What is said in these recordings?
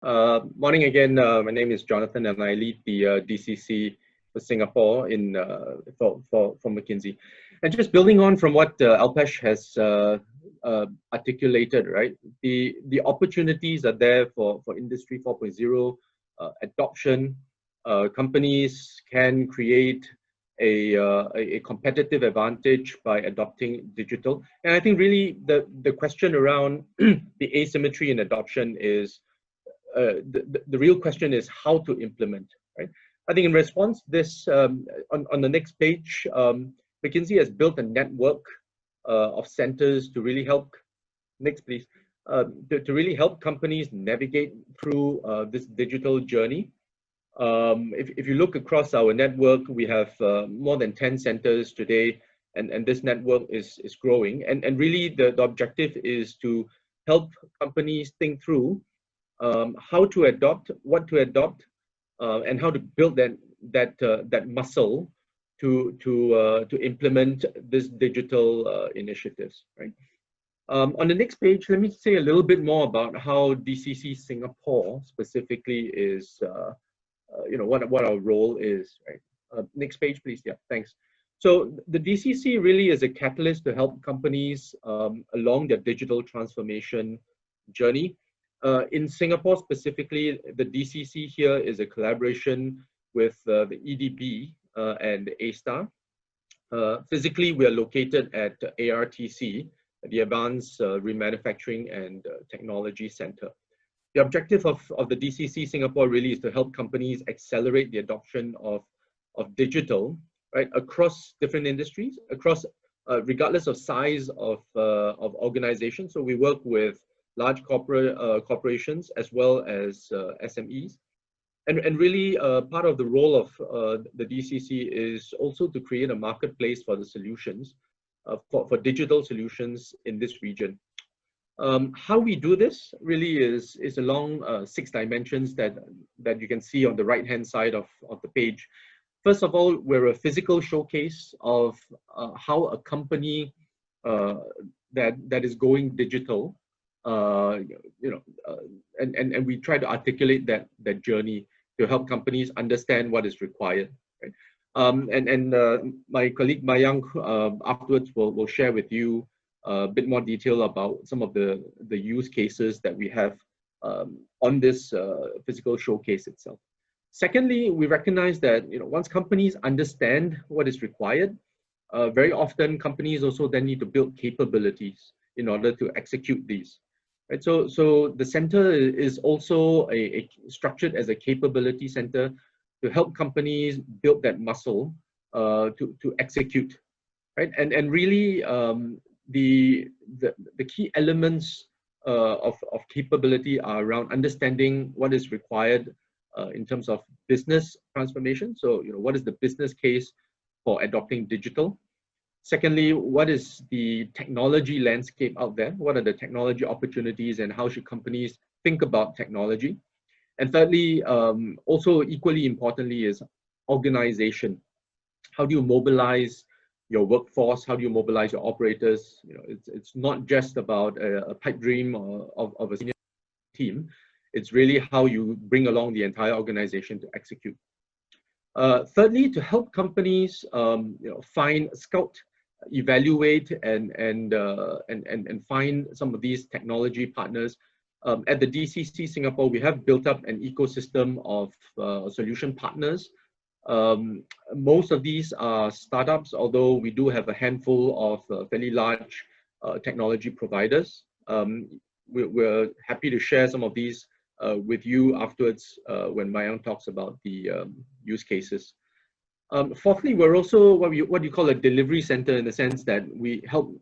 Morning again. My name is Jonathan, and I lead the DCC for Singapore for McKinsey. And just building on from what Alpesh has articulated, right? The opportunities are there for Industry 4.0 adoption. Companies can create a competitive advantage by adopting digital. And I think really the question around the asymmetry in adoption is the real question is how to implement, right? I think in response, this on the next page, McKinsey has built a network of centers to really help. Next, please. To really help companies navigate through this digital journey. If you look across our network, we have more than 10 centers today, and this network is growing. And really, the objective is to help companies think through how to adopt, what to adopt, and how to build that muscle to implement this digital initiatives, right? On the next page, let me say a little bit more about how DCC Singapore specifically is, what our role is, right? Next page, please. Yeah, thanks. So the DCC really is a catalyst to help companies along their digital transformation journey. In Singapore specifically, the DCC here is a collaboration with the EDB and A-Star. Physically, we are located at ARTC, the Advanced Remanufacturing and Technology Center. The objective of the DCC Singapore really is to help companies accelerate the adoption of digital, right, across different industries, across regardless of size of organization. So we work with large corporations as well as SMEs. And really part of the role of the DCC is also to create a marketplace for the solutions, for digital solutions in this region. How we do this really is along 6 dimensions that you can see on the right-hand side of the page. First of all, we're a physical showcase of how a company that is going digital, and we try to articulate that journey to help companies understand what is required, right? My colleague Mayank afterwards will share with you a bit more detail about some of the use cases that we have on this physical showcase itself. Secondly, we recognize that once companies understand what is required, very often companies also then need to build capabilities in order to execute these. Right, so the center is also structured as a capability center to help companies build that muscle to execute, right? And really the key elements of capability are around understanding what is required in terms of business transformation. So what is the business case for adopting digital? Secondly, what is the technology landscape out there? What are the technology opportunities and how should companies think about technology? And thirdly, also equally importantly is organization. How do you mobilize your workforce? How do you mobilize your operators? It's not just about a pipe dream of a senior team. It's really how you bring along the entire organization to execute. Thirdly, to help companies scout, evaluate, and find some of these technology partners. At the DCC Singapore, we have built up an ecosystem of solution partners. Most of these are startups, although we do have a handful of fairly large technology providers. We're happy to share some of these with you afterwards when Mayank talks about the use cases. Fourthly, we're also what you call a delivery center, in the sense that we help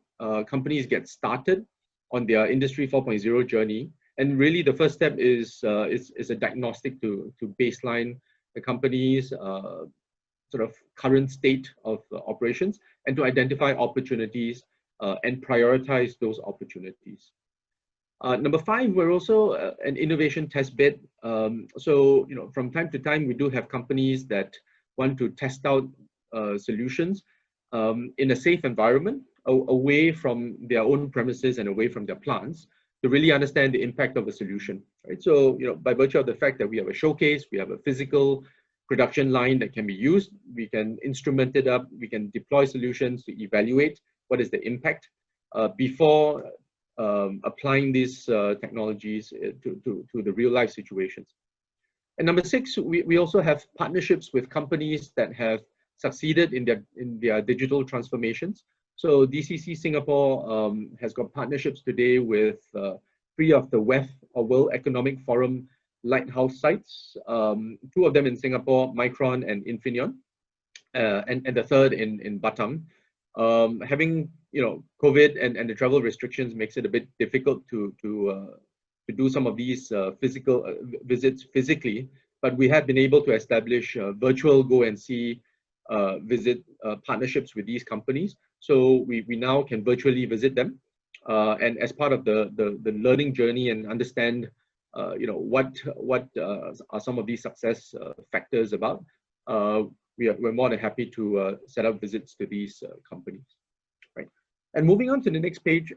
companies get started on their Industry 4.0 journey. And really the first step is a diagnostic to baseline the company's sort of current state of operations and to identify opportunities and prioritize those opportunities. Number 5, we're also an innovation test bed. So from time to time, we do have companies that want to test out solutions in a safe environment, away from their own premises and away from their plants, to really understand the impact of a solution. right? So, by virtue of the fact that we have a showcase, we have a physical production line that can be used, we can instrument it up, we can deploy solutions to evaluate what is the impact before applying these technologies to the real life situations. And number 6, we also have partnerships with companies that have succeeded in their digital transformations. So DCC Singapore has got partnerships today with 3 of the WEF, or World Economic Forum, lighthouse sites, 2 of them in Singapore, Micron and Infineon, and the 3rd in Batam. Having COVID and the travel restrictions makes it a bit difficult to do some of these physical visits physically, but we have been able to establish virtual go and see visit partnerships with these companies. So we now can virtually visit them, and as part of the learning journey and understand what are some of these success factors about. We're more than happy to set up visits to these companies, right? And moving on to the next page,